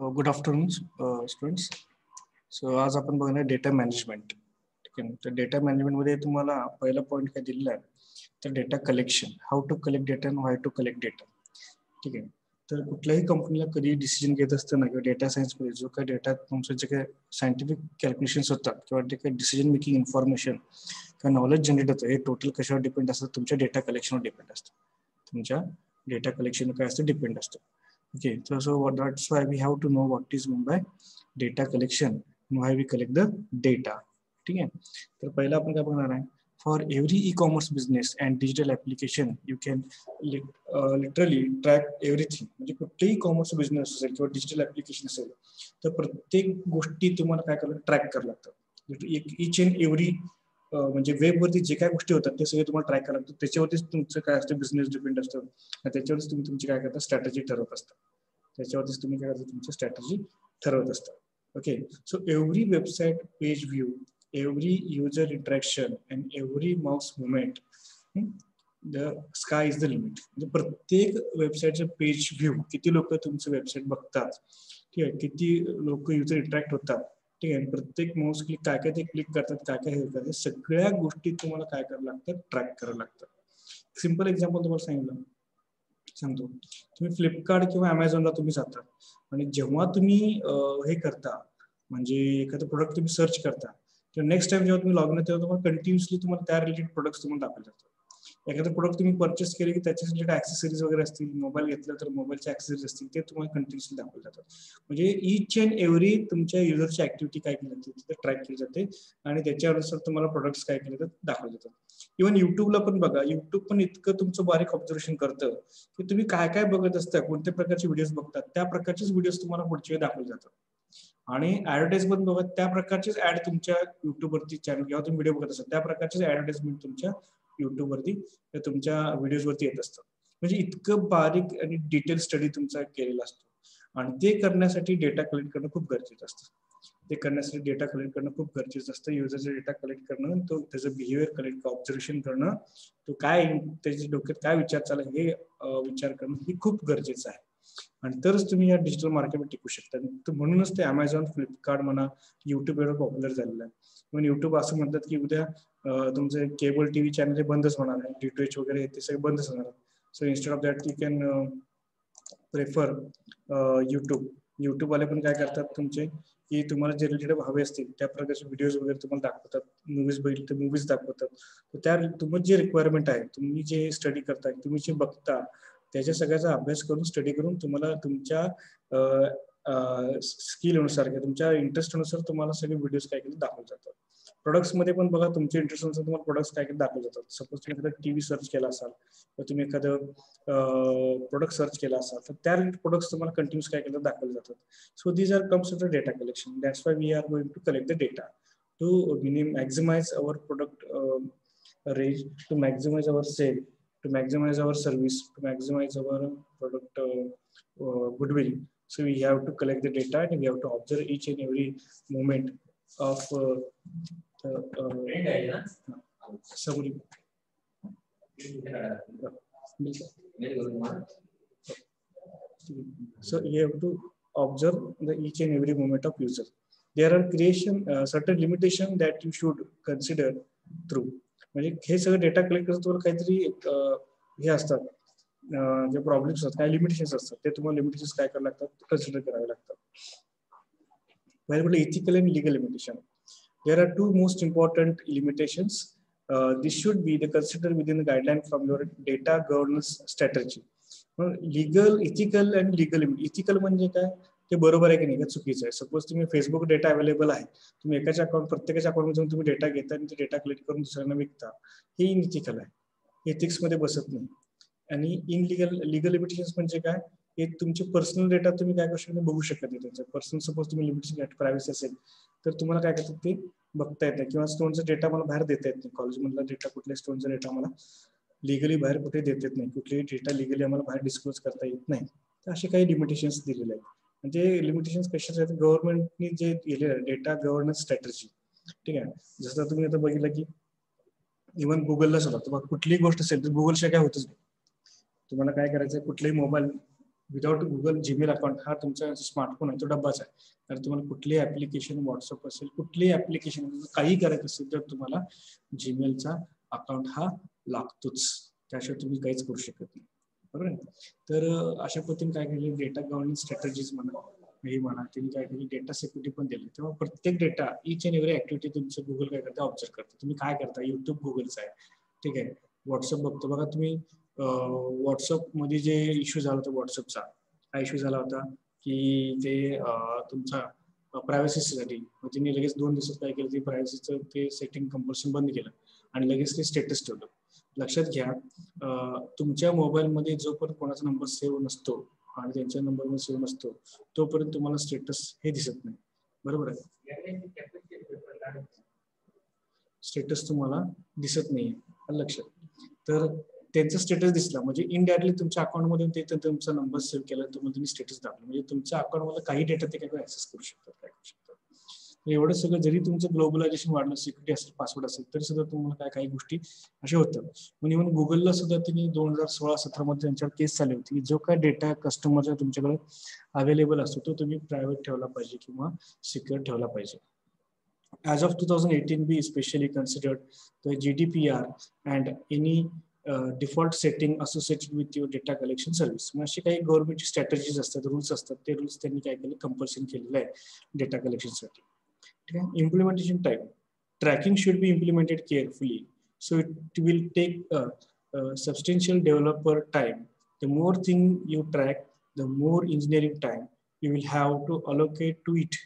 Good afternoon students. So आज आपण बघणार डेटा मॅनेजमेंट. ठीक आहे. तर डेटा मॅनेजमेंटमध्ये तुम्हाला पहिला पॉईंट काय दिलेला आहे तर data collection, how to collect data and why to collect data. ठीक आहे. तर कुठल्याही कंपनीला कधी डिसिजन घेत असताना किंवा डेटा सायन्समध्ये जो काही डेटा तुमचं जे काही सायंटिफिक कॅल्क्युलेशन्स होतात किंवा जे काही डिसिजन मेकिंग इन्फॉर्मेशन किंवा नॉलेज जनरेट होतं हे टोटल कशावर डिपेंड असतं? तुमच्या डेटा कलेक्शनवर डिपेंड असतं. तुमच्या डेटा कलेक्शन काय असतं डिपेंड असतं. Okay, so that's why we have to know what is meant by data collection and why we collect the data. ठीक आहे. तर पहिला आपण काय बघणार आहे, for every e commerce business and digital application you can literally track everything. म्हणजे कुठलेही कॉमर्स बिझनेस असेल किंवा डिजिटल ऍप्लिकेशन असेल तर प्रत्येक गोष्टी तुम्हाला काय करायला ट्रॅक करावं लागतं. इच अँड एव्हरी म्हणजे वेबवरती जे काय गोष्टी होतात ते सगळे तुम्हाला ट्रॅक करावं लागतं. त्याच्यावरतीच तुमचं काय असतं बिझनेस डिपेंड असतं. त्याच्यावरच तुम्ही तुमची काय करता स्ट्रॅटेजी ठरवत असता. त्याच्यावरतीच तुम्ही काय करता तुमची स्ट्रॅटेजी ठरवत असता. Okay. So every website page view, every user interaction and every mouse movement, the sky is the limit. म्हणजे प्रत्येक वेबसाईटचं पेज व्ह्यू, किती लोक तुमचं वेबसाईट बघतात, ठीक आहे, किती लोक युजर इंटरॅक्ट होतात, ठीक आहे, प्रत्येक माऊस क्लिक काय काय ते क्लिक करतात, काय काय हे करतात, सगळ्या गोष्टी तुम्हाला काय करावं लागतं ट्रॅक करावं लागतं. सिम्पल एक्झाम्पल तुम्हाला सांगतो. तुम्ही फ्लिपकार्ट किंवा अमेझॉनला तुम्ही जाता आणि जेव्हा तुम्ही हे करता म्हणजे एखादं प्रोडक्ट तुम्ही सर्च करता तर नेक्स्ट टाइम जेव्हा तुम्ही लॉग इन होता तेव्हा तुम्हाला कंटिन्युअसली तुम्हाला त्या रिलेटेड प्रोडक्ट्स तुम्हाला दाखवले जातात. एखादं प्रोडक्ट तुम्ही परचेस केले की त्याच्या रिलेटेड ऍक्सेसरीज वगैरे असतील, मोबाईल घेतला तर मोबाईलचे ऍक्सेसरीज असतील, ते तुम्हाला कंटिन्युअसली दाखवले जातात. म्हणजे इच अँड एव्हरी तुमच्या युजरची ऍक्टिव्हिटी काय केली जाते तिथे ट्रॅक केली जाते आणि त्याच्यानुसार तुम्हाला प्रोडक्ट्स काय केले जातात दाखवले जातात. इव्हन युट्यूबला पण बघा, युट्यूब पण इतकं तुमचं बारीक ऑब्झर्वेशन करतं की तुम्ही काय काय बघत असता, कोणत्या प्रकारचे व्हिडिओज बघतात, त्या प्रकारचेच व्हिडिओज तुम्हाला पुढचे दाखवले जातात. आणि ऍडव्हर्टाइजमेंट बघा, त्या प्रकारचेच ऍड तुमच्या युट्यूबवरती चॅनल किंवा तुम्ही व्हिडिओ बघत असता त्या प्रकारचेच ऍडव्हर्टाइजमेंट तुमच्या युट्यूबवरती तुमच्या व्हिडिओजवरती येत असतात. म्हणजे इतकं बारीक आणि डिटेल स्टडी तुमचा केलेला असतो आणि ते करण्यासाठी डेटा कलेक्ट करणं खूप गरजेचं असतं. ते करण्यासाठी डेटा कलेक्ट करणं खूप गरजेचं असतं. युजरचा डेटा कलेक्ट करणं, तो त्याचं बिहेवियर कलेक्ट ऑब्झर्वेशन करणं, तो काय त्याच्या डोक्यात काय विचार चालला हे विचार करणं हे खूप गरजेचं आहे. आणि तरच तुम्ही या डिजिटल मार्केटमध्ये टिकू शकता. म्हणूनच ते अमेझॉन, फ्लिपकार्ट म्हणा, युट्यूब एवढं पॉप्युलर झालेलं आहे. पण युट्यूब असं म्हणतात की उद्या तुमचे केबल टीव्ही चॅनल हे बंदच होणार आहे, DTH वगैरे ते सगळे बंदच होणार आहे. So instead of that you can prefer YouTube वाले पण काय करतात तुमचे की तुम्हाला जे रिलेटेड हवे असतील त्या प्रकारचे व्हिडिओज वगैरे तुम्हाला दाखवतात. मूवीज बघितले तर मूवीज दाखवतात. तर त्या तुम्हाला जे रिक्वायरमेंट आहे, तुम्ही जे स्टडी करताय, तुम्ही जे बघता त्याच्या सगळ्याचा अभ्यास करून स्टडी करून तुम्हाला तुमच्या स्किलनुसार किंवा तुमच्या इंटरेस्टनुसार तुम्हाला सगळे व्हिडिओज काय केले दाखवले जातात. प्रोडक्ट्समध्ये पण बघा, तुमच्या इंटरेस्टनुसार तुम्हाला प्रोडक्ट्स काय केले दाखवले जातात. सपोज तुम्ही एखादा टीव्ही सर्च केला असाल किंवा तुम्ही एखादं प्रोडक्ट सर्च केला असाल तर त्या रिलेटेड प्रोडक्ट्स तुम्हाला कंटिन्यूस काय केलं दाखवले जातात. So these are comes to the data collection. That's why we are going to collect the data to maximise our product range, to maximize our sale, to maximize our service, to maximize our product goodwill. So we have to collect the data and we have to observe each and every moment of summary. So you have to observe the each and every moment of user. There are certain limitation that you should consider through. म्हणजे हे सगळं data collect करत तुम्हाला काहीतरी हे असतात, जे problems असतात, काही लिमिटेशन्स असतात, ते तुम्हाला लिमिटेशन्स काय करावे लागतात कन्सिडर करावे लागतात. पहिले म्हटलं ethical and legal limitation. There are two most important limitations. This should be the consider within the guideline from your data governance strategy. Legal, ethical and legal. Ethical म्हणजे काय, ते बरोबर आहे की नाही, चुकीचं आहे. सपोज तुम्ही फेसबुक डेटा अवेलेबल आहे, तुम्ही एकाच्या अकाउंट प्रत्येकाच्या अकाउंटमध्ये जाऊन तुम्ही डेटा घेता आणि ते डेटा कलेक्ट करून दुसऱ्यांना विकता, हे इनइथिकल आहे, एथिक्स मध्ये बसत नाही. आणि लिगल लिमिटेशन्स म्हणजे काय, हे तुमचे पर्सनल डेटा तुम्ही काय करू शकता बघू शकत नाही. त्यांचं पर्सनल सपोज तुम्ही लिमिटेशन प्रायव्हसी असेल तर तुम्हाला काय करतात ते बघता येत नाही, किंवा स्टोनचा डेटा मला बाहेर देता येत नाही. कॉलेजमधला डेटा, कुठल्या स्टोनचा डेटा मला लिगली बाहेर कुठे देता येत नाही, कुठलेही डेटा लिगली आम्हाला बाहेर डिस्क्लोज करता येत नाही. तर असे काही लिमिटेशन्स दिलेले आहेत. म्हणजे लिमिटेशन्स कशाचे आहेत, गव्हर्नमेंटने जे दिलेलं आहे डेटा गव्हर्नन्स स्ट्रॅटेजी. ठीक आहे. जसं तुम्ही आता बघितलं की इव्हन गुगलला सुद्धा तुम्हाला कुठलीही गोष्ट असेल तर गुगलशिवाय काय होतच नाही. तुम्हाला काय करायचं, कुठलाही mobile without Google Gmail account हा तुमचा स्मार्टफोन आहे तो डब्बाच आहे. तर तुम्हाला कुठलीही ऍप्लिकेशन व्हॉट्सअप असेल कुठलीही ऍप्लिकेशन काही करायचं असेल तर तुम्हाला जीमेलचा अकाउंट हा लागतोच, त्याशिवाय तुम्ही काहीच करू शकत नाही. बरोबर आहे. तर अशा पद्धतीने काय केलं डेटा गव्हर्नन्स स्ट्रॅटेजीज म्हणा हे म्हणा त्यांनी काय केली डेटा सिक्युरिटी पण दिली. तेव्हा प्रत्येक data each and every activity तुमचं गुगल काय करतं ऑब्झर्व करतं. तुम्ही काय करता युट्यूब गुगलचं आहे ठीक आहे. व्हॉट्सअप बघतो बघा तुम्ही व्हॉट्सअप मध्ये जे इश्यू झाला होता व्हॉट्सअपचा काय इश्यू झाला होता की ते तुमचा प्रायव्हसीसाठी त्यांनी लगेच 2 दिवसात काय केलं ते प्रायव्हसीचं ते सेटिंग कंपल्शन बंद केलं आणि लगेच ते स्टेटस ठेवलं. लक्षात घ्या तुमच्या मोबाईलमध्ये जोपर्यंत कोणाचा नंबर सेव्ह नसतो आणि त्यांच्या नंबरमध्ये सेव्ह नसतो तोपर्यंत तुम्हाला स्टेटस हे दिसत नाही. बरोबर आहे. स्टेटस तुम्हाला दिसत नाही लक्षात. तर त्यांचा स्टेटस दिसला म्हणजे इनडायरेक्टली तुमच्या अकाउंटमधून ते तुमचा नंबर सेव्ह केला तुम्हाला तुम्ही स्टेटस दाखवलं म्हणजे तुमच्या अकाउंटमध्ये काही डेटा ते काय ऍक्सेस करू शकतात काय करू शकतात. एवढं सगळं जरी तुमचं ग्लोबलायझेशन वाढलं सिक्युरिटी असेल पासवर्ड असेल तरी सुद्धा तुम्हाला काय काही गोष्टी अशा होतात. म्हणजे इव्हन गुगलला सुद्धा त्यांनी 2016-17 मध्ये त्यांच्यावर केस चालली होती की जो काय डेटा कस्टमरचा तुमच्याकडे अवेलेबल असतो तो तुम्ही प्रायव्हेट ठेवला पाहिजे किंवा सिक्युअर ठेवला पाहिजे. As of 2018, we especially considered the GDPR and any default setting associated with your data collection service. अशी काही गव्हर्नमेंटची स्ट्रॅटेजीज असतात रूल्स असतात ते रूल्स त्यांनी काय केले कंपल्शन केलेलं आहे डेटा कलेक्शनसाठी. ठीक आहे. Implementation time tracking should be implemented carefully so it will take substantial developer time. The more thing you track, the more engineering time you will have to allocate to it.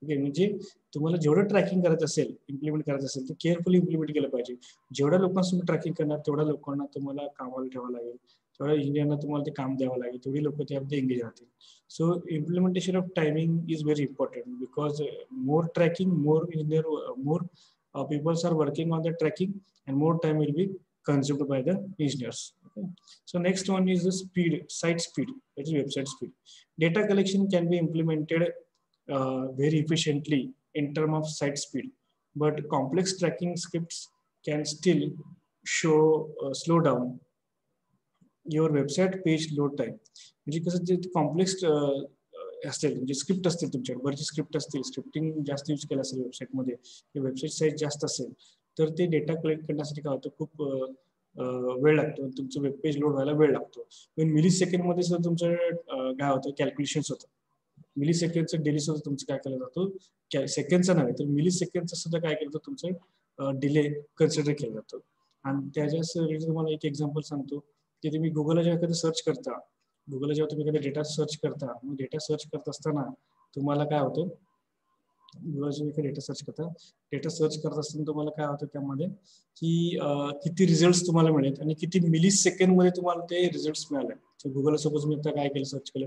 Okay म्हणजे तुम्हाला जेवढं tracking करायचं असेल implement करायचं असेल तर carefully implement केलं पाहिजे. जेवढ्या लोकांना तुम्ही ट्रॅकिंग करणार तेवढ्या लोकांना तुम्हाला कामाला ठेवावं लागेल, तेवढ्या इंजिनियरना तुम्हाला ते काम द्यावं लागेल, तेवढी लोक त्यामध्ये एंगेज राहतील. So implementation of timing is very important because more tracking more engineer more peoples are working on the tracking and more time will be consumed by the engineers. Okay. So next one is the speed, site speed, that is website speed. Data collection can be implemented very efficiently in terms of site speed, but complex tracking scripts can still show slow down your website page load time. म्हणजे कसं जे complex असतील म्हणजे script असतील तुमच्याकडे बरेच script असतील scripting जास्त यूज केलं असेल वेबसाईटमध्ये वेबसाईट साईज जास्त असेल तर ते डेटा कलेक्ट करण्यासाठी काय होतं खूप वेळ लागतो तुमचं वेब पेज लोड व्हायला वेळ लागतो. पण मिली सेकंडमध्ये सुद्धा तुमचं काय होतं कॅल्क्युलेशन्स होतं. मिली सेकंडचं डेली सुद्धा तुमचं काय केलं जातो सेकंडचा नव्हे तर मिली सेकंडचं सुद्धा काय केलं जातं तुमचं डिले कन्सिडर केलं जातं. आणि त्याच्याच रिलेटेड तुम्हाला एक एक्झाम्पल सांगतो की तुम्ही गुगलला जेव्हा कधी सर्च करता गुगलला जेव्हा तुम्ही कधी डेटा सर्च करता मग डेटा सर्च करत असताना तुम्हाला काय होतं गुगलला डेटा सर्च करत असताना तुम्हाला काय होतं त्यामध्ये की किती रिझल्ट तुम्हाला मिळेल आणि किती मिली सेकंड मध्ये तुम्हाला ते रिझल्ट मिळाले. गुगलला सपोज मी आता काय केलं सर्च केलं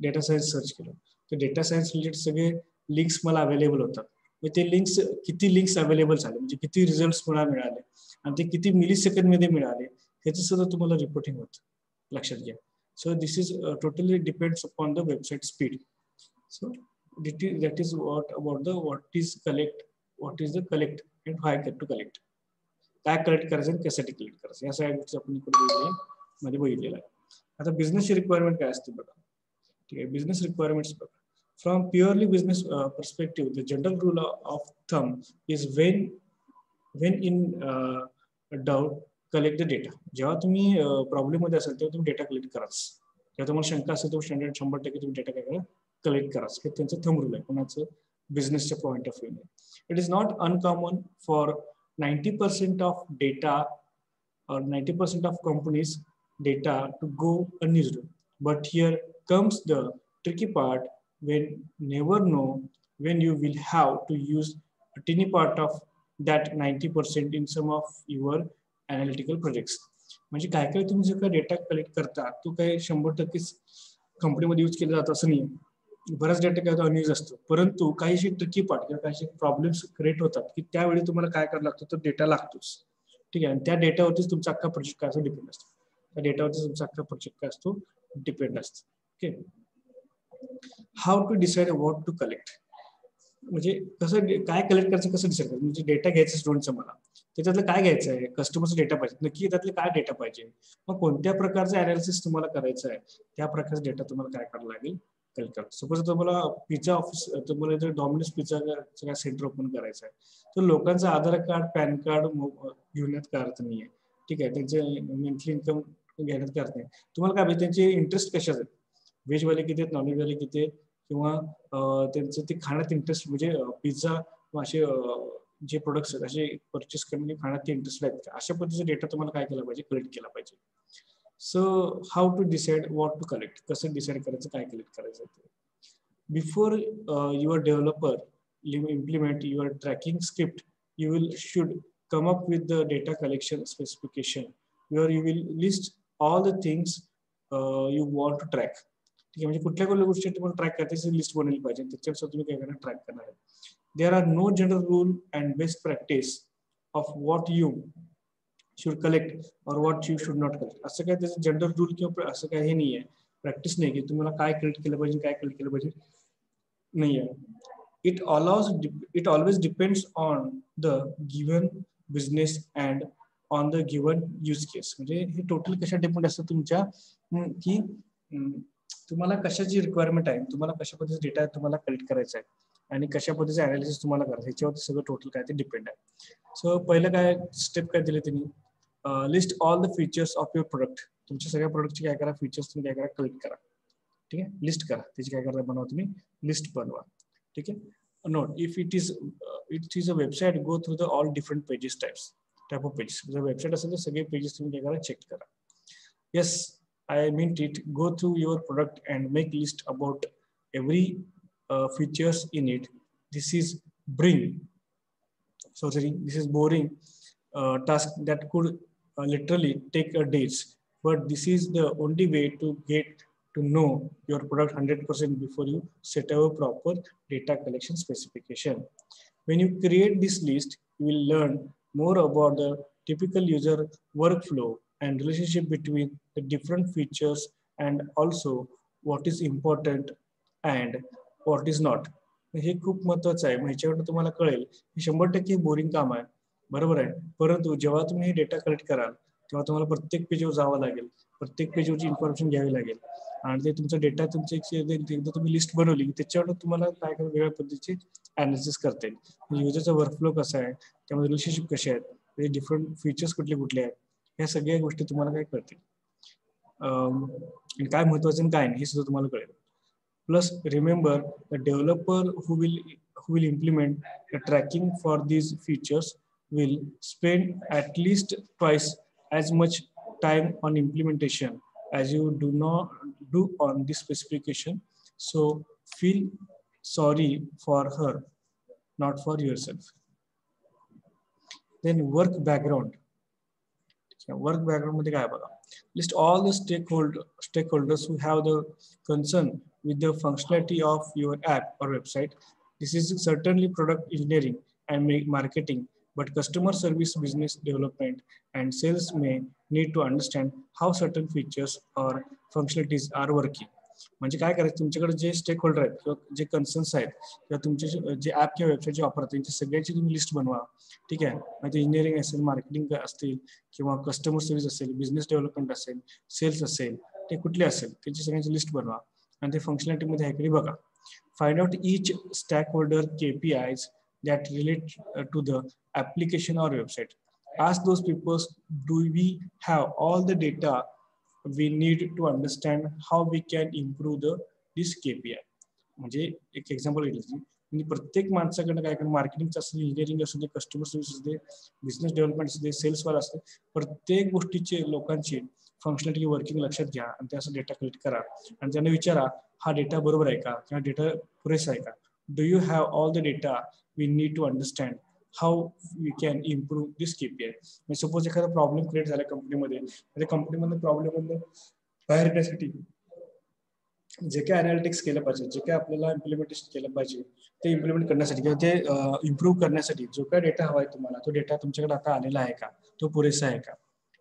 डेटा सायन्स सर्च केलं तर डेटा सायन्स रिलेटेड सगळे लिंक्स मला अवेलेबल होतात. ते लिंक्स किती लिंक्स अवेलेबल झाले म्हणजे किती रिझल्ट मला मिळाले आणि ते किती मिली सेकंड मध्ये मिळाले ह्याचं सुद्धा तुम्हाला रिपोर्टिंग होतं लक्षात घ्या. So this is totally depends upon the website speed. So that is what about the what is the collect and how to collect. काय कलेक्ट करायचं आणि कशासाठी कलेक्ट करायचं या सगळ्या गोष्टी आपण मध्ये बघितलेलं आहे. आता बिझनेसची रिक्वायरमेंट काय असते बघा. ठीक आहे बिझनेस रिक्वायरमेंट्स बघा. From purely business perspective the general rule of thumb is when in doubt collect the data. जेव्हा तुम्ही प्रॉब्लेम मध्ये असाल तेव्हा तुम्ही डेटा कलेक्ट कराच. जेव्हा तुम्हाला शंका असेल तर 100% तुम्ही डेटा काय करा कलेक्ट कराच. हे त्यांचं थंब रूल आहे कोणाचं बिझनेसच्या point of view. It is not uncommon for 90% of data or 90% of companies data to go unused. But here comes the tricky part when never know when you will have to use a tiny part of that 90% in some of your analytical projects. म्हणजे काय काय तुम्ही जो काय data collect करता तो काही 100% कंपनीमध्ये यूज केला जातो असं नाही. बराच डेटा काय अनयूज असतो परंतु काही ट्रिकी पार्ट किंवा काही प्रॉब्लेम्स क्रिएट होतात की त्यावेळी तुम्हाला काय करावं लागतं तर डेटा लागतोच. ठीक आहे. आणि त्या डेटावरतीच तुमचा अख्खा प्रोजेक्ट काय असतो डिपेंड असतो. त्या डेटावरती तुमचा अख्खा प्रोजेक्ट काय असतो डिपेंड असतो. Okay. How to decide what to collect. म्हणजे कसं काय कलेक्ट करायचं कसं डिसाईड करायचं, म्हणजे डेटा घ्यायचा स्टुडंटचा मला, त्याच्यातलं काय घ्यायचं आहे, कस्टमरचा डेटा पाहिजे, नक्की त्यातलं काय डेटा पाहिजे, मग कोणत्या प्रकारचं अनालिसिस तुम्हाला करायचं आहे, त्या प्रकारचा डेटा तुम्हाला काय करावं लागेल, कलेक्ट करा. सपोज तुम्हाला पिझ्झा ऑफिस, तुम्हाला जर डॉमिनोज पिझ्झा सेंटर ओपन करायचं आहे, तर लोकांचं आधार कार्ड, पॅन कार्ड घेण्यात काय अर्थ नाही आहे. ठीक आहे, त्यांचे मंथली इन्कम घेण्यात काय अर्थ नाही. तुम्हाला काय पाहिजे, त्यांचे इंटरेस्ट कशात आहेत, व्हेजवाले किती आहेत, नॉनव्हेजवाले किती आहेत, किंवा त्यांचं ते खाण्यात इंटरेस्ट, म्हणजे पिझ्झा असे जे प्रोडक्ट्स आहेत असे परचेस करणे, खाण्यात इंटरेस्ट आहेत का, अशा पद्धतीचा डेटा तुम्हाला काय केला पाहिजे, कलेक्ट केला पाहिजे. So how to decide what to collect, कसं डिसाइड करायचं काय कलेक्ट करायचं. Before your developer implement your tracking script, you will should come up with the data collection specification where you will list all the things you want to track. ठीक आहे, म्हणजे कुठल्या कुठल्या गोष्टी तुम्हाला ट्रॅक करायची लिस्ट बनवली पाहिजे, त्याच्यानुसार तुम्ही काय करणार, ट्रॅक करणार आहे. There are no general rule and best practice of what you should collect or what you should not collect. असं काय त्याचं जनरल रूल किंवा असं काय हे नाही आहे, प्रॅक्टिस नाही की तुम्हाला काय कलेक्ट केलं पाहिजे, काय कलेक्ट केलं पाहिजे नाही आहे. It always depends on the given business and on the given use case. म्हणजे हे टोटल कशा डिपेंड असतं तुमच्या, की तुम्हाला कशाची रिक्वायरमेंट आहे, तुम्हाला कशा पद्धतीचा डेटा तुम्हाला कलेक्ट करायचा आहे आणि कशा पद्धतीचं अनालिसिस तुम्हाला करायचं, ह्याच्यावरती सगळं टोटल काय ते डिपेंड आहे. सो पहिलं काय स्टेप काय दिले त्यांनी, list all the features of your product. तुमच्या सगळ्या प्रोडक्टचे काय करा, फीचर्स तुम्ही काय करा, कलेक्ट करा. ठीक आहे, लिस्ट करा, त्याची काय करा, बनवा तुम्ही लिस्ट बनवा. ठीक आहे. Note, if it is a website, go through the all different pages type of pages. जर वेबसाईट असेल तर सगळे पेजेस तुम्ही काय करा, चेक करा. Yes, I meant it. Go through your product and make list about every features in it. This is this is boring task that could literally take a days, but this is the only way to get to know your product 100% before you set up a proper data collection specification. When you create this list, you will learn more about the typical user workflow and relationship between the different features, and also what is important and what is not. हे खूप महत्वाचं आहे. ह्याच्यावर तुम्हाला कळेल हे 100% boring काम आहे, बरोबर आहे. परंतु जेव्हा तुम्ही हे डेटा कलेक्ट कराल तेव्हा तुम्हाला प्रत्येक पेजवर जावं लागेल, प्रत्येक पेजवरची इन्फॉर्मेशन घ्यावी लागेल आणि ते तुमचा डेटा तुमचे एकदा तुम्ही लिस्ट बनवली त्याच्यावर तुम्हाला काय काय वेगळ्या पद्धतीचे अनालिसिस करता येईल. युजरचा वर्कफ्लो कसा आहे, त्यामध्ये रिलेशनशिप कसे आहेत, त्याचे डिफरंट फीचर्स कुठले कुठले आहेत, ह्या सगळ्या गोष्टी तुम्हाला काय कळतील. काय महत्वाचं आणि काय नाही हे सुद्धा तुम्हाला कळेल. Plus, remember the developer who will implement the tracking for these features will spend at least twice as much time on implementation as you do on this specification. So feel sorry for her, not for yourself. Then work background. Work background मध्ये काय बघा, list all the stakeholders who have the concern with the functionality of your app or website. This is certainly product engineering and marketing, but customer service, business development, and sales may need to understand how certain features or functionalities are working. म्हणजे काय करायचं, तुमच्याकडे जे stake holder आहेत किंवा जे concerns आहेत किंवा तुमचे जे ॲप किंवा वेबसाईट जे वापरतात त्यांची सगळ्याची तुम्ही लिस्ट बनवा. ठीक आहे, म्हणजे इंजिनिअरिंग असेल, मार्केटिंग असतील किंवा कस्टमर सर्व्हिस असेल, बिझनेस डेव्हलपमेंट असेल, सेल्स असेल, ते कुठले असेल त्यांची सगळ्यांची लिस्ट बनवा आणि ते फंक्शनॅलिटीमध्ये आहे की बघा. Find out each stakeholder KPIs that relate to the application or website. Ask those people, do we have all the data we need to understand how we can improve this KPI. म्हणजे एक example घेतलं, म्हणजे प्रत्येक माणसाकडनं काय काय मार्केटिंगचं असेल, engineering असू दे, customer service असू दे, बिझनेस डेव्हलपमेंट असू दे, सेल्सवाला असू दे, प्रत्येक गोष्टीचे लोकांची फंक्शनॅलिटी वर्किंग लक्षात घ्या आणि त्याचा डेटा कलेक्ट करा आणि त्यांना विचारा हा डेटा बरोबर आहे का किंवा डेटा पुरेसा आहे का. Do you have all the data we need to understand how we can improve this KPI. Suppose एखादा प्रॉब्लेम क्रिएट झाला कंपनीमध्ये, त्या कंपनीमध्ये प्रॉब्लेम बाहेर येण्यासाठी जे काय अनालिटिक्स केलं पाहिजे, जे काय आपल्याला इम्प्लिमेंटेशन केलं पाहिजे ते इम्प्लिमेंट करण्यासाठी किंवा ते इम्प्रूव्ह करण्यासाठी जो काय डेटा हवा आहे तुम्हाला, तो डेटा तुमच्याकडे आता आलेला आहे का, तो पुरेसा आहे का.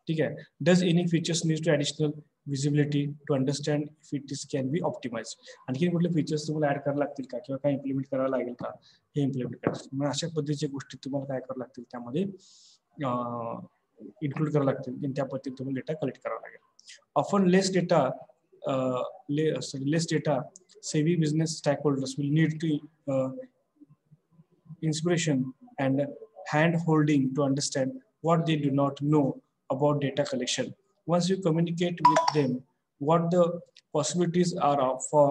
ठीक आहे. Does any features need to additional visibility to understand if it is can be optimized. आणखी कुठले फीचर्स तुम्हाला ऍड करायला लागतील का किंवा काय इम्प्लिमेंट करावं लागेल का हे इम्प्लिमेंट करायचं. मग अशा पद्धतीच्या गोष्टी तुम्हाला काय करावं लागतील त्यामध्ये इन्क्लूड करावं लागतील आणि त्या पद्धतीने तुम्हाला डेटा कलेक्ट करावा लागेल. Often less data savvy business stakeholders will need to inspiration and hand holding to understand what they do not know about data collection. Once you communicate with them what the possibilities are for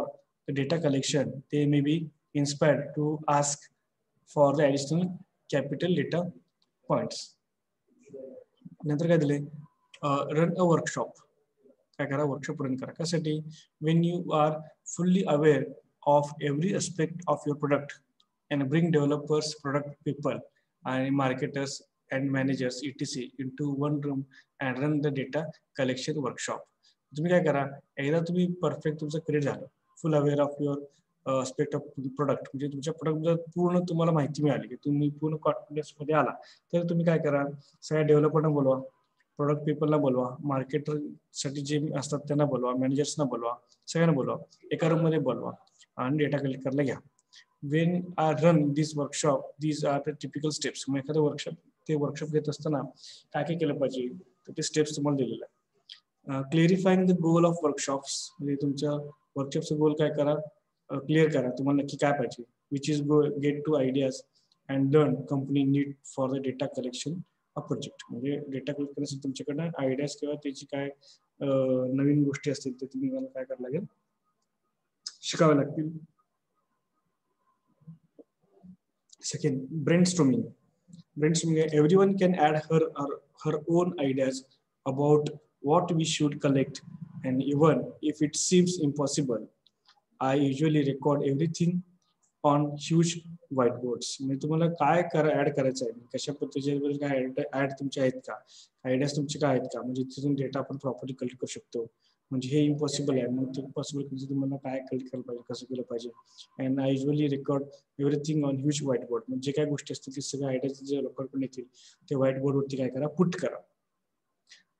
the data collection, they may be inspired to ask for the additional capital data points. नंतर काय दिले, run a workshop. काय करा, workshop run करा. कशासाठी? when you are fully aware of every aspect of your product and bring developers, product people and marketers and managers etc into one room and run the data collection workshop. तुम्ही काय करा, एकदा तुम्ही perfect तुमचं create झालं, फुल aware of your aspect of product, म्हणजे तुमच्या product पूर्ण तुम्हाला माहिती मिळाली की तुम्ही पूर्ण कॉन्फिडन्स मध्ये आला, तर तुम्ही काय करा, सगळ्या डेव्हलपरना बोलवा, प्रोडक्ट पीपलला बोलवा, मार्केटर साठी जे असतात त्यांना बोलवा, मॅनेजर्सना बोलवा, सगळ्यांना बोलवा, एका रूम मध्ये बोलवा आणि डेटा कलेक्ट करायला घ्या. when I run this workshop, these are the typical steps. मग एखादं वर्कशॉप घेत असताना काय काय केलं पाहिजे, तर ते स्टेप्स तुम्हाला दिलेले आहे. क्लिअरिफाईंग द गोल ऑफ वर्कशॉप्स, म्हणजे तुमच्या वर्कशॉपचा गोल काय करा, क्लिअर करा, तुम्हाला नक्की काय पाहिजे, which is get to ideas and learn company need for the data collection project. म्हणजे डेटा कलेक्ट करण्यासाठी तुमच्याकडनं आयडियाज किंवा त्याची काय नवीन गोष्टी असतील ते तुम्ही काय करावं लागेल, शिकावे लागतील. Second, brainstorming. Everyone can add her own ideas about what we should collect, and even if it seems impossible, I usually record everything on huge whiteboards. म्हणजे तुम्हाला काय ऍड करायचं आहे, कशा पद्धतीचे काय ऍड तुमचे आहेत का, आयडियाज तुमचे काय आहेत का, म्हणजे तिथून डेटा आपण प्रॉपरली कलेक्ट करू शकतो. म्हणजे हे इम्पॉसिबल आहे, मग ते पॉसिबल म्हणजे तुम्हाला काय कलेक्ट करायला पाहिजे, कसं केलं पाहिजे. And I usually record everything on huge white board. म्हणजे काय गोष्टी असतील ते सगळ्या आयडियाज जे लोकांकडून येतील ते व्हाईट बोर्डवरती काय करा, पुट करा.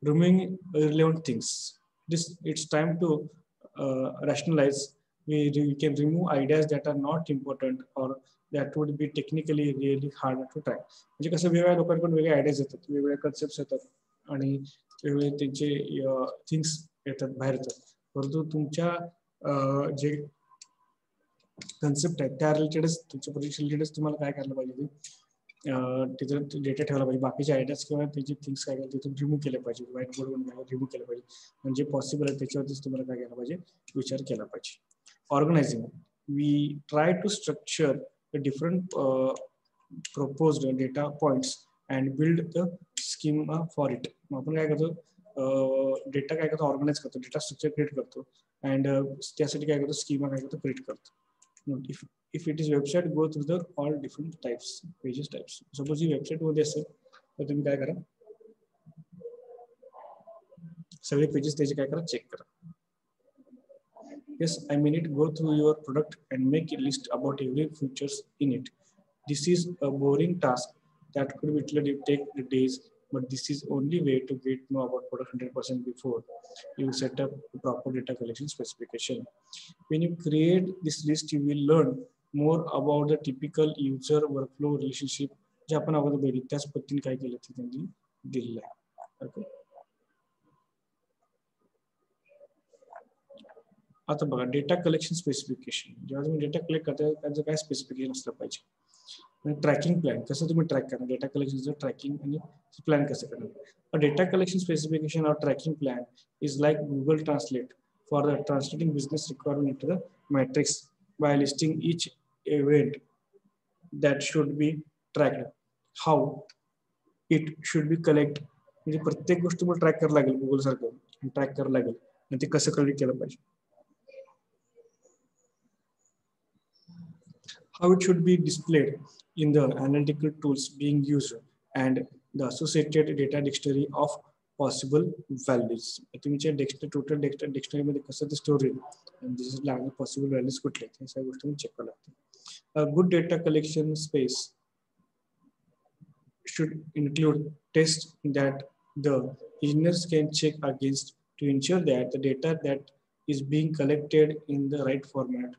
Removing irrelevant things. It's time to rationalize. We can remove ideas that are not important or that would be technically really hard to track. म्हणजे कसं वेगवेगळ्या लोकांकडून वेगळे आयडियाज येतात, वेगवेगळ्या कन्सेप्ट येतात आणि वेगवेगळे त्यांचे थिंग्स येतात, बाहेर येतात. परंतु तुमच्या जे कन्सेप्ट आहेत त्या रिलेटेडच, तुमच्या प्रोजेक्ट रिलेटेडच तुम्हाला काय करायला पाहिजे, तिथं डेटा ठेवला पाहिजे. बाकीचे आयडियाज किंवा त्याचे थिंग्स काय तिथून रिमूव्ह केले पाहिजे, व्हाईट बोर्डवरून रिमूव्ह केलं पाहिजे. म्हणजे पॉसिबल आहे त्याच्यावरतीच तुम्हाला काय केलं पाहिजे, विचार केला पाहिजे. Organising, we try to structure the different proposed data points and build the schema for it. आपण काय करतो, डेटा काय करतो, ऑर्गनाइज करतो, डेटा स्ट्रक्चर क्रिएट करतो अँड त्यासाठी काय करतो, स्कीमा काय करतो, क्रिएट करतो. if it is website, go through the all different types, pages types. Suppose he website मध्ये असेल तर तुम्ही काय करा, सगळे पेजेस त्याचे काय करा, चेक करा. Yes, I mean it, go through your product and make a list about every features in it. This is a boring task that could literally take days, but this is only way to get know about product 100% before you set up a proper data collection specification. When you create this list, you will learn more about the typical user workflow relationship. जे आपण अगोदर बघितलं त्याच पद्धतीने काय केलं ते त्यांनी दिलेलं आहे. ओके, आता बघा डेटा कलेक्शन स्पेसिफिकेशन. जेव्हा तुम्ही डेटा कलेक्ट करता त्याचं काय स्पेसिफिकेशन असलं पाहिजे. ट्रॅकिंग प्लॅन, कसं तुम्ही ट्रॅक करणार, डेटा कलेक्शनचं ट्रॅकिंग आणि प्लॅन कसं करणार. A data collection specification or tracking plan is like Google translate for the translating business requirement to the matrix by listing each event that should be tracked, how it should be collect. म्हणजे प्रत्येक गोष्ट तुम्हाला track करायला लागेल, Google सारखं track करायला लागेल आणि ते कसं कलेक्ट केलं पाहिजे. How it should be displayed in the analytical tools being used and the associated data dictionary of possible values. तुमच्या टोटल डिक्शनरी मध्ये कसं ते स्टोर होईल आणि त्याचे पॉसिबल व्हॅल्यूज कुठले आहेत, हे सगळ्या गोष्टी चेक करावं लागतं. A good data collection space should include tests that the engineers can check against to ensure that the data that is being collected in the right format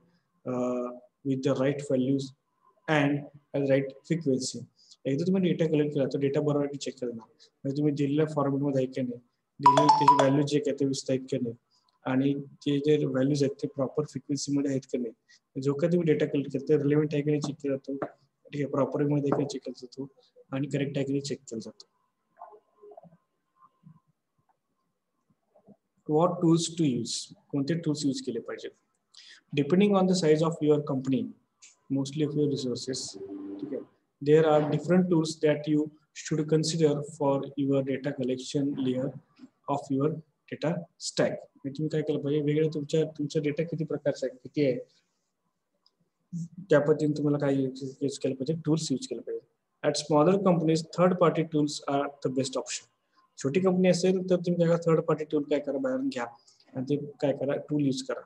with the right values and at the right frequency. एकदा तुम्ही data collect केला तर data बरोबर की check करणार म्हणजे तुम्ही दिलेल्या फॉर्मॅटमध्ये आहे की नाही, दिलेली त्याची व्हॅल्यू जे काय ते व्यवस्थित आहेत की नाही आणि ते जे व्हॅल्यूज आहेत ते प्रॉपर फ्रिक्वेन्सीमध्ये आहेत की नाही, जो काय तुम्ही डेटा कलेक्ट करता रिलेव्हंट आहे की नाही चेक केला जातो, ठीक आहे, प्रॉपर मध्ये आहे की चेक केला जातो आणि करेक्ट आहे की नाही चेक केला जातो. What tools to use? कोणते tools use केले पाहिजे? Depending on the size of your company, mostly of your resources, okay, there are different tools that you should consider for your data collection layer of your data stack. तुम्ही काय केलं पाहिजे, वेगळे तुमचा data किती प्रकारचा आहे, किती आहे, त्या पद्धतीने तुम्हाला काय यूज केलं पाहिजे, टूल्स यूज केले पाहिजे. At smaller companies, third party tools are the best option. छोटी कंपनी असेल तर तुम्ही काय थर्ड पार्टी टूल काय करा, बाहेरून घ्या आणि ते काय करा, टूल यूज करा.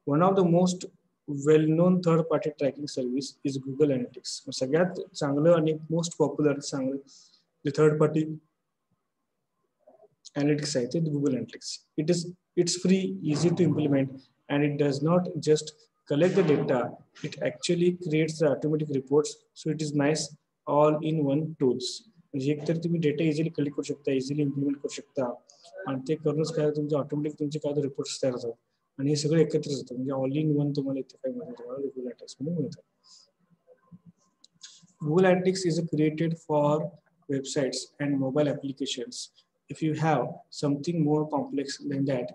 One of the most well known third party tracking service is Google analytics. सगळ्यात चांगलं आणि मोस्ट पॉप्युलर चांगलं जे थर्ड पार्टी एनालिटिक्स आहे ते Google analytics. It's free, easy to implement, and it does not just collect the data, it actually creates the automatic reports, so it is nice all in one tools. म्हणजे एकतर तुम्ही data easily collect करू शकता, easily implement करू शकता आणि ते करूनच काय तुमचे ऑटोमॅटिक तुमचे काय रिपोर्ट्स तयार होतात आणि हे सगळं एकत्र होतं, म्हणजे ऑल इन वन तुम्हाला इथे काय मिळतं, तुम्हाला गुगल एनालिटिक्स मध्ये मिळतं. Google Analytics is created for websites and mobile applications. If you have something more complex than that,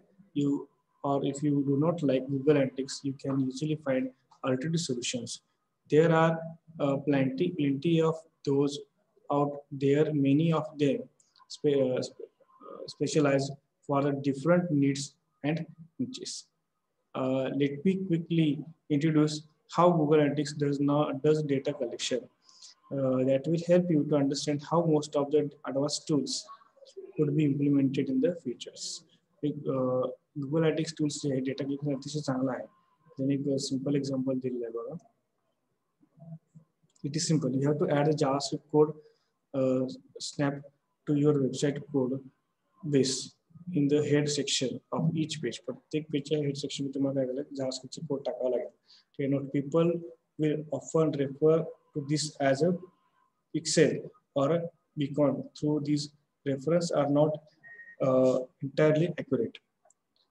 if you do not like Google Analytics, you can usually find alternative solutions. There are plenty of those out there. Many of them specialize for the different needs and niches. Let me quickly introduce how Google Analytics does data collection. That will help you to understand how most of the advanced tools could be implemented in the futures. Google Analytics tools data collection अतिशय चांगला आहे. त्याने एक simple example दिलेलं आहे बघा. It is simple. You have to add a JavaScript code snap to your website code base in the head section of each page. प्रत्येक पेजच्या head section मध्ये तुम्हाला काय करायचं, JavaScript कोड टाकावा लागेल. Okay, not people will often refer to this as a pixel or a beacon. Through these references are not entirely accurate.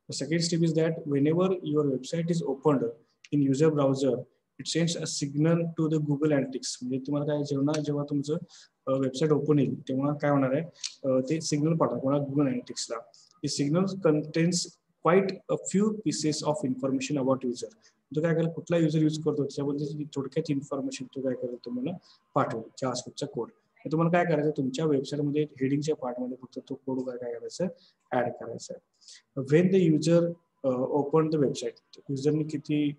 The second step is that whenever your website is opened in user browser, it sends a signal to the Google Analytics. म्हणजे तुम्हाला काय जेव्हा तुमचं website open येईल तेव्हा काय होणार आहे, ते सिग्नल पाठवा कोणा Google Analyticsला. The signal contains quite a few pieces of information about user. तो काय करेल, कुठला युजर यूज करतो त्याच्याबद्दल थोडक्यात इन्फॉर्मेशन तो काय करेल तुम्हाला पाठवेल, जावास्क्रिप्टचा कोड. तुम्हाला काय करायचं, तुमच्या वेबसाईटमध्ये हेडिंगच्या पार्टमध्ये फक्त तो कोड काय करायचं, ऍड करायचा आहे. When the user open the website, युजरने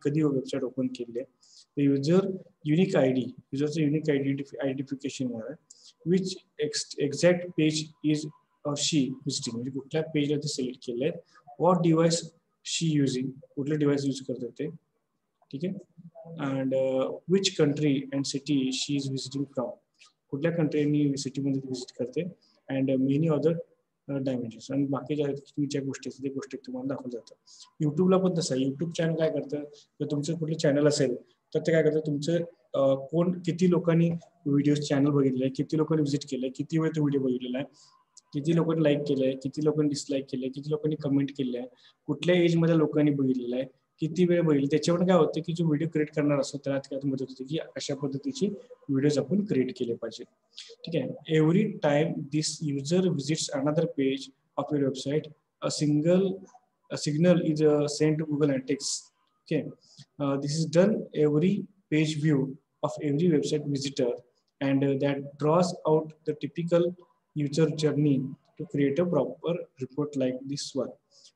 कधी वेबसाईट ओपन केली आहे, द युजर युनिक आयडी, युजरचं युनिक आयडेंटिफिकेशन आहे, which exact page is she visiting, म्हणजे कुठल्या पेजला ते सिलेक्ट केलं आहे, व्हॉट डिव्हाइस शी युजिंग, कुठले डिव्हाइस यूज करते ते, ठीक आहे, and which country and city she is visiting from, कुठल्या कंट्री आणि सिटीमध्ये विजिट करते, अँड मेनी अदर डायमेन्शन्स, आणि बाकी ज्या गोष्टी असतात त्या गोष्टी तुम्हाला दाखवल्या जातात. युट्यूबला पण तसं आहे. युट्यूब चॅनल काय करतं, जर तुमचं कुठलं चॅनल असेल तर ते काय करतं, तुमचं कोण किती लोकांनी व्हिडिओ चॅनल बघितले आहे, किती लोकांनी व्हिजिट केलं आहे, किती वेळ तो व्हिडिओ बघितलेला आहे, किती लोकांनी लाईक केलंय, किती लोकांनी डिसलाईक केलंय, किती लोकांनी कमेंट केले आहे, कुठल्या एजमध्ये लोकांनी बघितलेलं आहे, किती वेळ बघितली, त्याच्यावर काय होतं की जो व्हिडिओ क्रिएट करणार असतो त्याला काय मदत होते की अशा पद्धतीची व्हिडिओज आपण क्रिएट केले पाहिजे. ठीक आहे. Every time this user visits another page of your website, a signal is sent to Google Analytics. Okay, this is done every page view of every website visitor, and that draws out the typical user journey to create a proper report like this one.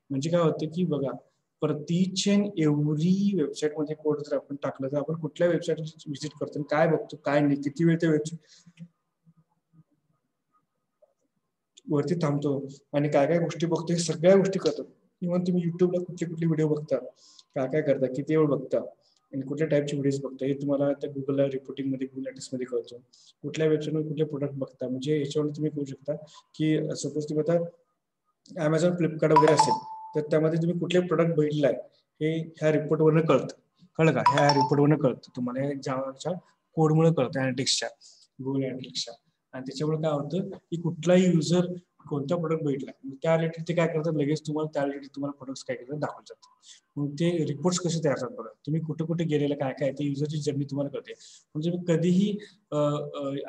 म्हणजे काय होतं की बघा, प्रतीचे every website मध्ये code जर आपण टाकलं तर आपण कुठल्या वेबसाईट व्हिजिट करतो, काय बघतो, काय नाही, किती वेळ त्या वेबसाईट वरती थांबतो आणि काय काय गोष्टी बघतो, हे सगळ्या गोष्टी करतो. इव्हन तुम्ही युट्यूबला कुठले व्हिडिओ बघता, काय काय करता, किती वेळ बघता आणि कुठल्या टाईपचे व्हिडिओज बघता, हे तुम्हाला त्या गुगलला रिपोर्टिंग मध्ये, गुगल एनालिटिक्स मध्ये कळतो. कुठल्या वेबसाईटवर कुठले प्रोडक्ट बघता, म्हणजे याच्यावर तुम्ही करू शकता की सपोज तुम्ही आता Amazon, फ्लिपकार्ट वगैरे असेल तर त्यामध्ये तुम्ही कुठले प्रोडक्ट बघितलाय हे ह्या रिपोर्टवरनं कळतं. कळलं का? ह्या रिपोर्टवरनं कळतं तुम्हाला, जावाच्या कोडमुळे कळतं, अॅनालिटिक्सच्या, गुगल अॅनालिटिक्सच्या. आणि त्याच्यामुळे काय होतं की कुठलाही युजर कोणता प्रोडक्ट बघितला त्या रिलेटेड ते काय करतात, लगेच तुम्हाला त्या रिलेटेड तुम्हाला प्रोडक्ट्स काय करतात दाखवले जातात. मग ते रिपोर्ट्स कसे तयार होतात बघा, तुम्ही कुठे कुठे गेलेलं काय काय ते युजरची जर्नी तुम्हाला कळते. म्हणजे कधीही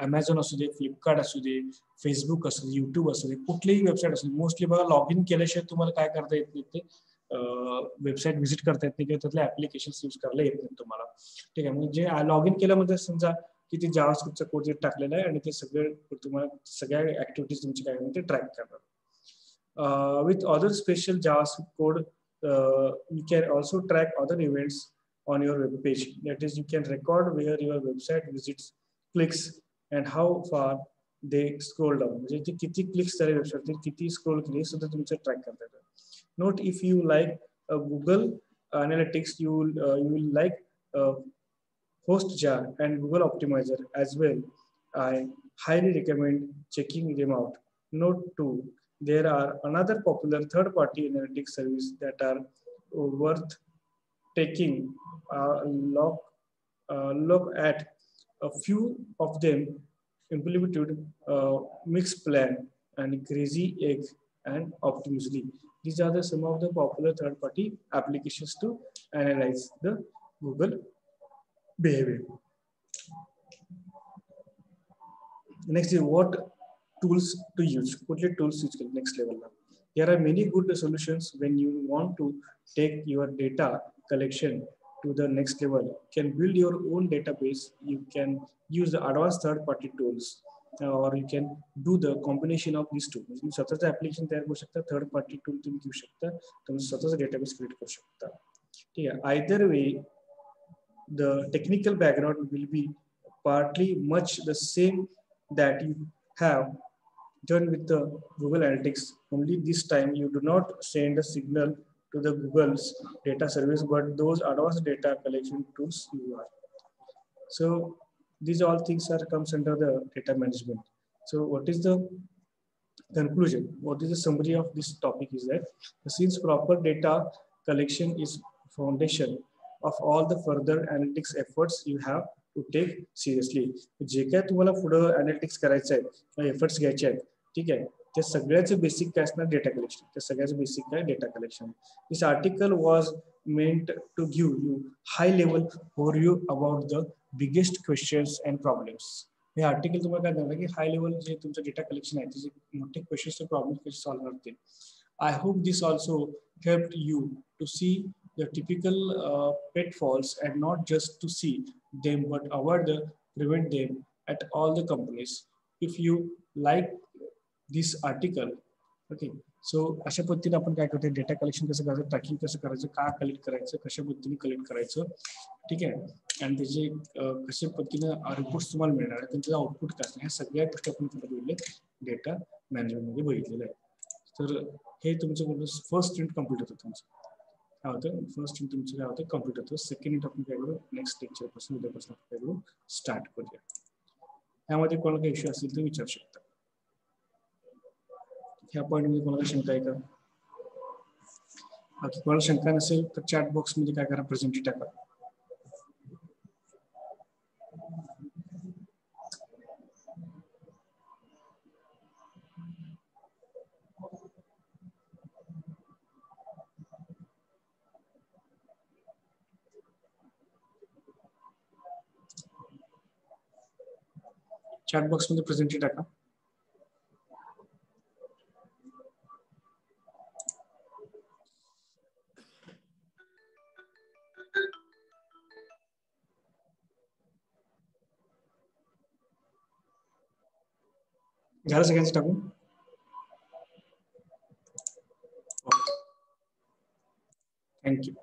अमेझॉन असू दे, फ्लिपकार्ट असू दे, फेसबुक असू दे, युट्यूब असू दे, कुठलीही वेबसाईट असू दे, मोस्टली बघा लॉग इन केल्याशिवाय तुम्हाला काय करता येत नाही, ते वेबसाईट व्हिजिट करता येत नाही किंवा त्यातले ऍप्लिकेशन्स यूज करायला येत नाही तुम्हाला. ठीक आहे, म्हणजे लॉग इन केल्यामध्ये समजा की ते जावास्क्रिप्टचा कोड टाकलेला आहे आणि ते सगळे तुम्हाला सगळ्या ऍक्टिव्हिटीज तुमची काय ते ट्रॅक करणार. With other special JavaScript code, you can also track other events on your web page. That is, you can record where your website visits, clicks, and how far they scroll down. म्हणजे ते किती clicks झाले website, किती scroll केली सुद्धा तुमचं track करता येतं. Note if you like Google Analytics, you will like Hostjar and Google Optimizer as well. I highly recommend checking them out. Note 2, there are another popular third-party analytics service that are worth taking a look at. A few of them implemented Mixplan and Crazy Egg and Optimizely. These are some of the popular third-party applications to analyze the Google behavior. Next is what tools to use. Kutle tools use next level. There are many good solutions when you want to take your data collection to the next level. You can build your own database. You can use the advanced third-party tools, or you can do the combination of these two. तुम्ही स्वतःचं application तयार करू शकता, third party tool तुम्ही घेऊ शकता, तुम्ही स्वतःचं database create करू शकता. ठीक आहे. Either way, the technical background will be partly much the same that you have done with the Google Analytics. Only this time you do not send a signal to the Google's data service, but those advanced data collection tools you are. So these all things are comes under the data management. So what is the conclusion? What is the summary of this topic is that since proper data collection is foundation of all the further analytics efforts you have to take seriously. जे काय तुम्हाला पुढे analytics करायचं आहे, efforts घ्यायचे आहेत, ठीक आहे, ते सगळ्याचं बेसिक काय असणार, डेटा कलेक्शन. ते सगळ्याचं बेसिक काय, data collection. This article was meant to give you high level overview about the biggest questions and problems. हे आर्टिकल तुम्हाला काय सांगणार की हाय लेवल जे तुमचं डेटा कलेक्शन आहे त्याचे मोठे क्वेश्चन्स प्रॉब्लेम्स कसे सॉल्व्ह करतील. I hope this also helped you to see the typical pitfalls and not just to see them but avoid the prevent them at all the companies. If you like this article, okay, so अशा पद्धतीने आपण काय करतो, data collection कसं करायचं, tracking कसं करायचं, का कलेक्ट करायचं, कशा पद्धतीने कलेक्ट करायचं, ठीक आहे, आणि त्याचे कशा पद्धतीने रिपोर्ट्स तुम्हाला मिळणार आहे, त्यांचं आउटपुट काय असणार, ह्या सगळ्या गोष्टी आपण बघितले डेटा मॅनेजमेंटमध्ये बघितलेलं आहे. तर हे तुमचं फर्स्ट स्प्रिंट कम्प्लीट होतं तुमचं. काय होतं, फर्स्ट तुमचं काय होतं कम्प्लीट होतं. सेकंड आपण काय करू, नेक्स्ट लेक्चरपासून उद्यापासून आपण काय करू, स्टार्ट करूया. यामध्ये कोणाला काही इश्यू असेल तर विचारू शकता. ह्या पॉईंटमध्ये कोणाला शंका आहे का? बाकी कोणाला शंका नसेल तर चॅट बॉक्समध्ये काय करा, प्रेझेंटी टाका. चॅट बॉक्समध्ये प्रेझेंटी टाका. झालं सगळ्यांचं टाकून? थँक्यू.